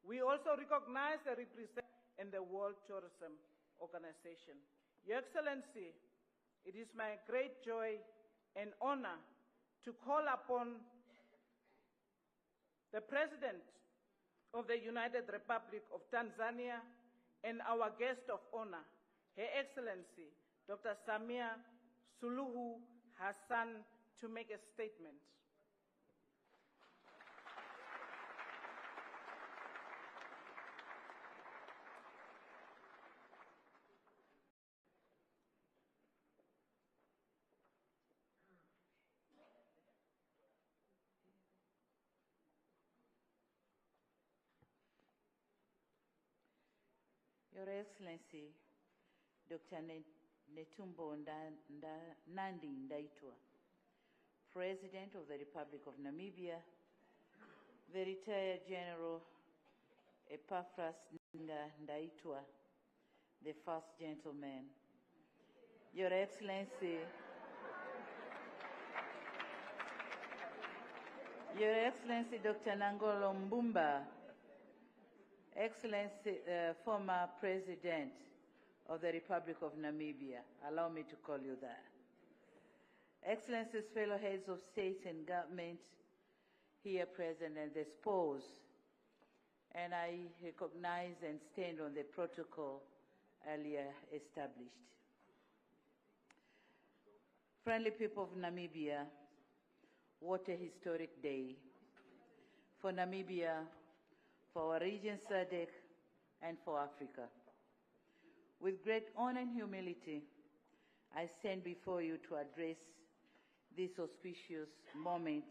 We also recognize the representatives in the World Tourism Organization. Your Excellency, it is my great joy and honor to call upon the President of the United Republic of Tanzania and our guest of honor, Her Excellency, Dr. Samia Suluhu Hassan, to make a statement. Your Excellency, Dr. Netumbo Nandi-Ndaitwah, President of the Republic of Namibia, the retired General Ndaitwah, the First Gentleman, Your Excellency, Dr. Nangolo Mbumba, Excellency, former President of the Republic of Namibia, allow me to call you that. Excellencies, fellow heads of state and government here present and the spouse, and I recognize and stand on the protocol earlier established. Friendly people of Namibia, what a historic day for Namibia, for our region SADC, and for Africa. With great honor and humility, I stand before you to address this auspicious moment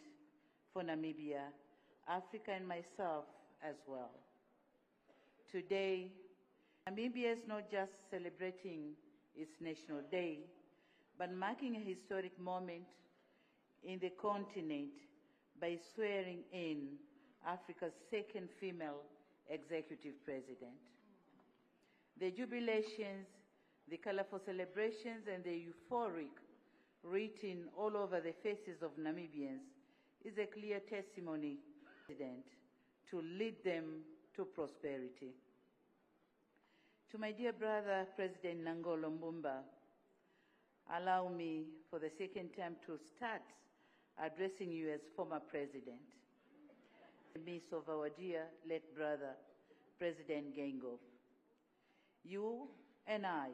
for Namibia, Africa, and myself as well. Today, Namibia is not just celebrating its National Day, but marking a historic moment in the continent by swearing in Africa's second female executive president. The jubilations, the colorful celebrations, and the euphoric written all over the faces of Namibians is a clear testimony to lead them to prosperity. To my dear brother, President Nangolo Mbumba, allow me for the second time to start addressing you as former president, in the midst of our dear late brother, President Gengo. You and I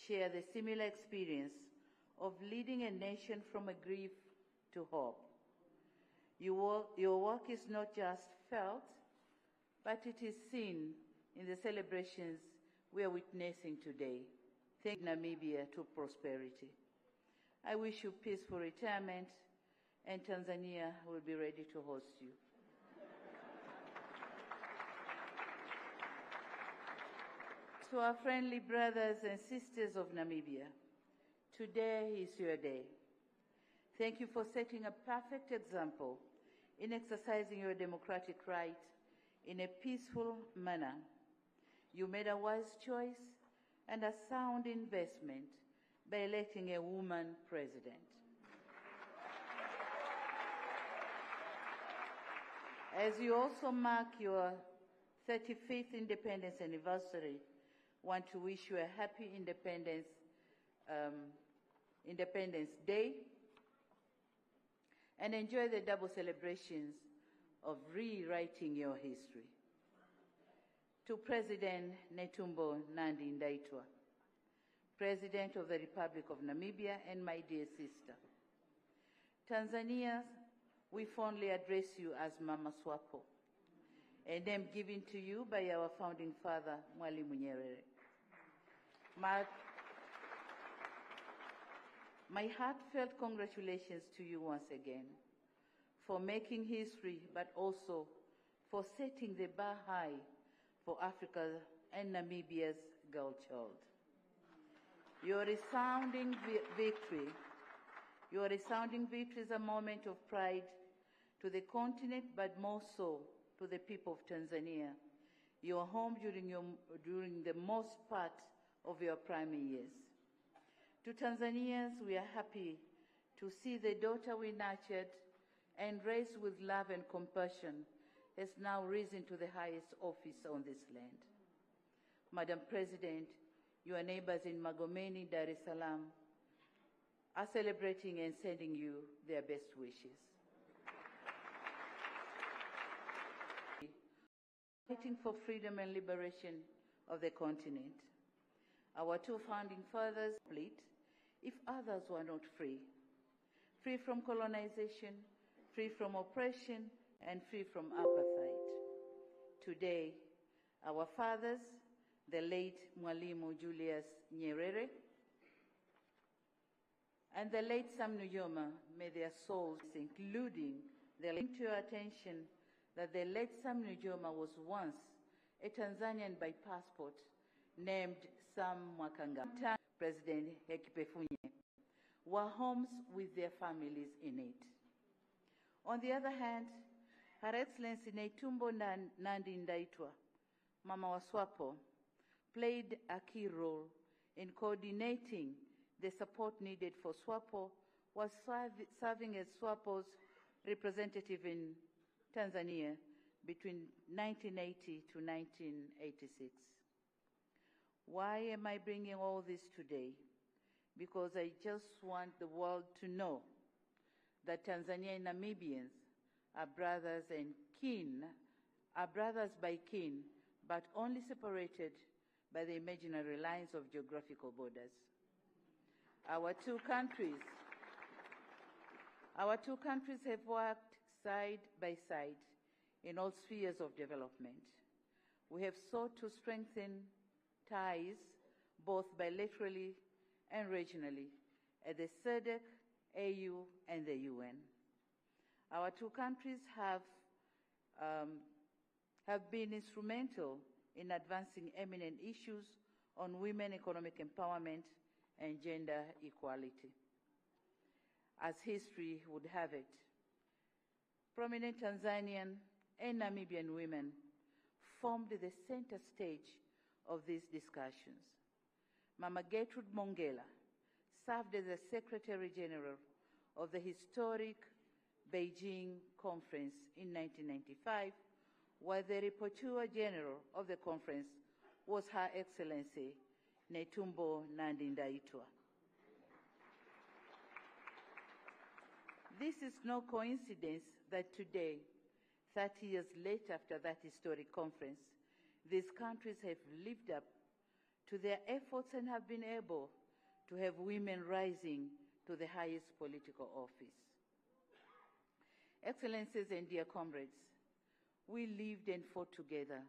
share the similar experience of leading a nation from a grief to hope. Your work is not just felt, but it is seen in the celebrations we are witnessing today. Take Namibia to prosperity. I wish you peaceful retirement, and Tanzania will be ready to host you. To our friendly brothers and sisters of Namibia, today is your day. Thank you for setting a perfect example in exercising your democratic right in a peaceful manner. You made a wise choice and a sound investment by electing a woman president. As you also mark your 35th independence anniversary, I want to wish you a happy Independence Day and enjoy the double celebrations of rewriting your history. To President Netumbo Nandi-Ndaitwah, President of the Republic of Namibia, and my dear sister, Tanzania, we fondly address you as Mama Swapo, a name given to you by our founding father, Mwalimu Nyerere. My heartfelt congratulations to you once again for making history, but also for setting the bar high for Africa and Namibia's girl child. Your resounding victory is a moment of pride to the continent, but more so to the people of Tanzania, your home during the most part of your primary years. To Tanzanians, we are happy to see the daughter we nurtured and raised with love and compassion has now risen to the highest office on this land. Madam President, your neighbors in Magomeni, Dar es Salaam, are celebrating and sending you their best wishes. Fighting for freedom and liberation of the continent. Our two founding fathers split if others were not free. Free from colonization, free from oppression, and free from apartheid. Today, our fathers, the late Mwalimu Julius Nyerere and the late Sam Nujoma, may their souls, including their link to your attention that the late Sam Nujoma was once a Tanzanian by passport named Sam Mwakanga. President Hekipefunye were homes with their families in it. On the other hand, Her Excellency Netumbo Nandi-Ndaitwah, Mama wa SWAPO, played a key role in coordinating the support needed for SWAPO, was serving as SWAPO's representative in Tanzania between 1980 to 1986. Why am I bringing all this today? Because I just want the world to know that Tanzania-Namibians are brothers and kin, are brothers by kin, but only separated by the imaginary lines of geographical borders. Our two countries have worked side by side in all spheres of development. We have sought to strengthen ties both bilaterally and regionally at the SADC, AU, and the UN. Our two countries have been instrumental in advancing eminent issues on women economic empowerment and gender equality. As history would have it, prominent Tanzanian and Namibian women formed the center stage of these discussions. Mama Gertrude Mongela served as the Secretary General of the historic Beijing Conference in 1995, while the Rapporteur General of the conference was Her Excellency Netumbo Nandi-Ndaitwah. This is no coincidence that today, 30 years later after that historic conference, these countries have lived up to their efforts and have been able to have women rising to the highest political office. Excellencies and dear comrades, we lived and fought together,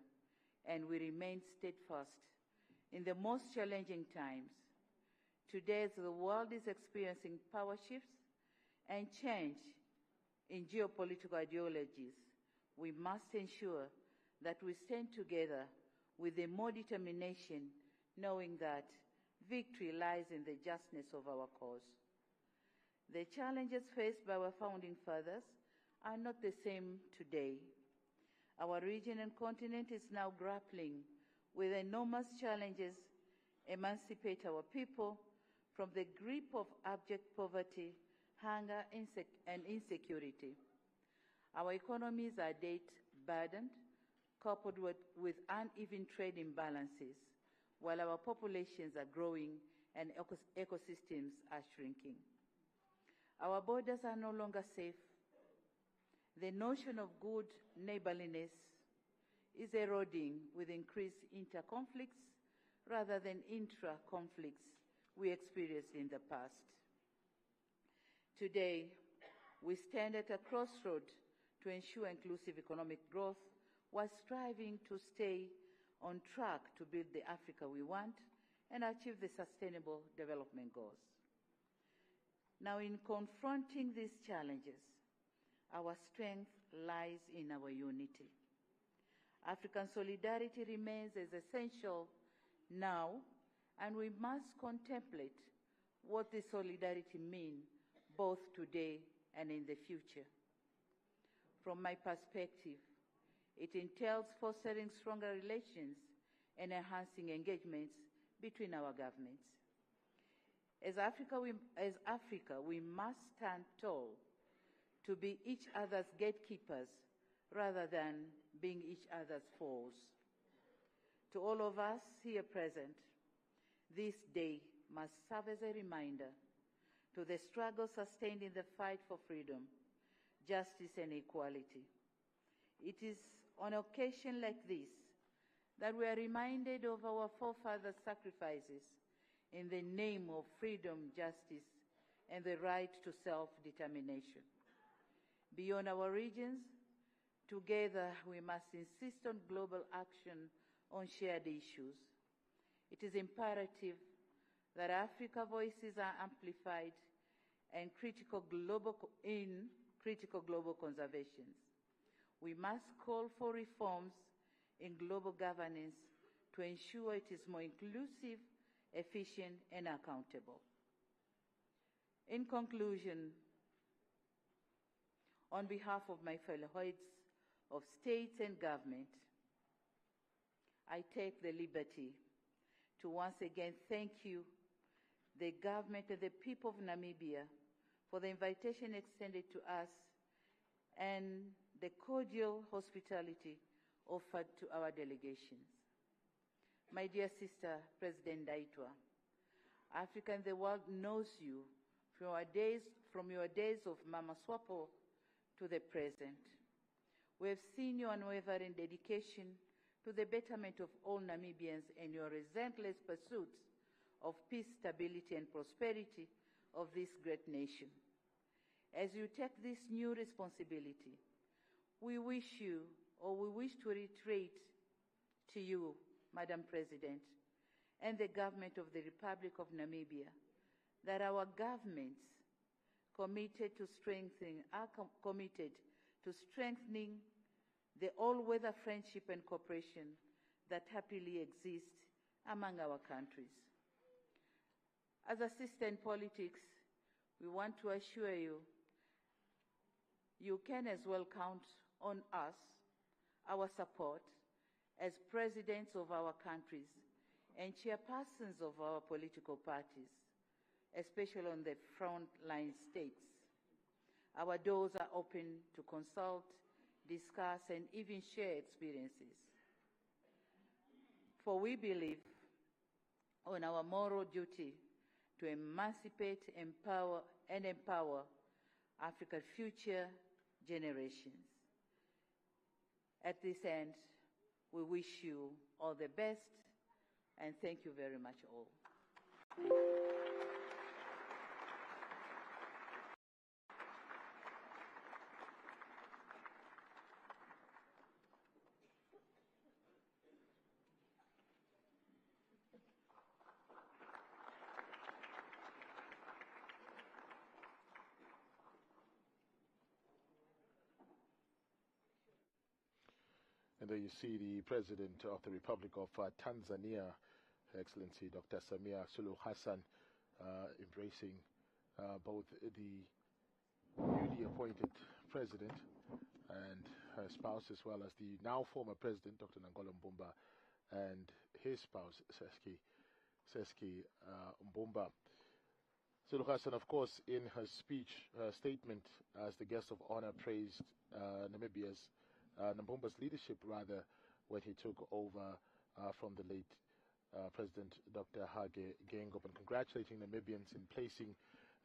and we remained steadfast in the most challenging times. Today, as the world is experiencing power shifts and change in geopolitical ideologies, we must ensure that we stand together with a more determination, knowing that victory lies in the justness of our cause. The challenges faced by our founding fathers are not the same today. Our region and continent is now grappling with enormous challenges, emancipate our people from the grip of abject poverty, hunger, and insecurity. Our economies are debt-burdened, coupled with uneven trade imbalances, while our populations are growing and ecosystems are shrinking. Our borders are no longer safe. The notion of good neighborliness is eroding with increased inter-conflicts rather than intra-conflicts we experienced in the past. Today, we stand at a crossroad to ensure inclusive economic growth while striving to stay on track to build the Africa we want and achieve the Sustainable Development Goals. Now, in confronting these challenges, our strength lies in our unity. African solidarity remains as essential now, and we must contemplate what this solidarity means both today and in the future. From my perspective, it entails fostering stronger relations and enhancing engagements between our governments. As Africa, we must stand tall to be each other's gatekeepers rather than being each other's foes. To all of us here present, this day must serve as a reminder to the struggle sustained in the fight for freedom, justice, and equality. It is on occasion like this that we are reminded of our forefathers' sacrifices in the name of freedom, justice, and the right to self-determination. Beyond our regions, together we must insist on global action on shared issues. It is imperative that Africa voices are amplified and critical global conservations. We must call for reforms in global governance to ensure it is more inclusive, efficient, and accountable. In conclusion, on behalf of my fellow heads of states and government, I take the liberty to once again thank you, the government and the people of Namibia, for the invitation extended to us and the cordial hospitality offered to our delegations. My dear sister, President Ndaitwah, Africa and the world knows you from your days of Mama Swapo to the present. We have seen your unwavering dedication to the betterment of all Namibians and your relentless pursuit of peace, stability, and prosperity of this great nation. As you take this new responsibility, we wish to reiterate to you, Madam President, and the government of the Republic of Namibia, that our governments are committed to strengthening the all-weather friendship and cooperation that happily exists among our countries. As a sister in politics, we want to assure you, you can as well count on us, our support, as presidents of our countries and chairpersons of our political parties, especially on the frontline states. Our doors are open to consult, discuss, and even share experiences. For we believe on our moral duty to emancipate, empower Africa's future generations. At this end, we wish you all the best, and thank you very much all. And there you see the President of the Republic of Tanzania, Her Excellency Dr. Samia Suluhu Hassan, embracing both the newly appointed President and her spouse, as well as the now former President, Dr. Nangola Mbumba, and his spouse, Seski Mbumba. Suluhu Hassan, of course, in her statement as the guest of honor, praised Namibia's Mbumba's leadership, rather, when he took over from the late President Dr. Hage Geingob, and congratulating Namibians in placing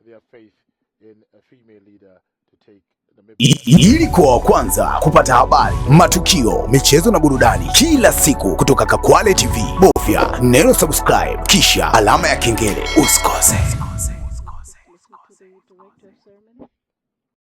their faith in a female leader to take Namibia. Ili kuwa wa kwanza kupata habari, matukio, michezo na burudani kila siku kutoka Kakwale TV, bofya neno subscribe kisha alama ya kengele. Usikose. Listen to the director of ceremony.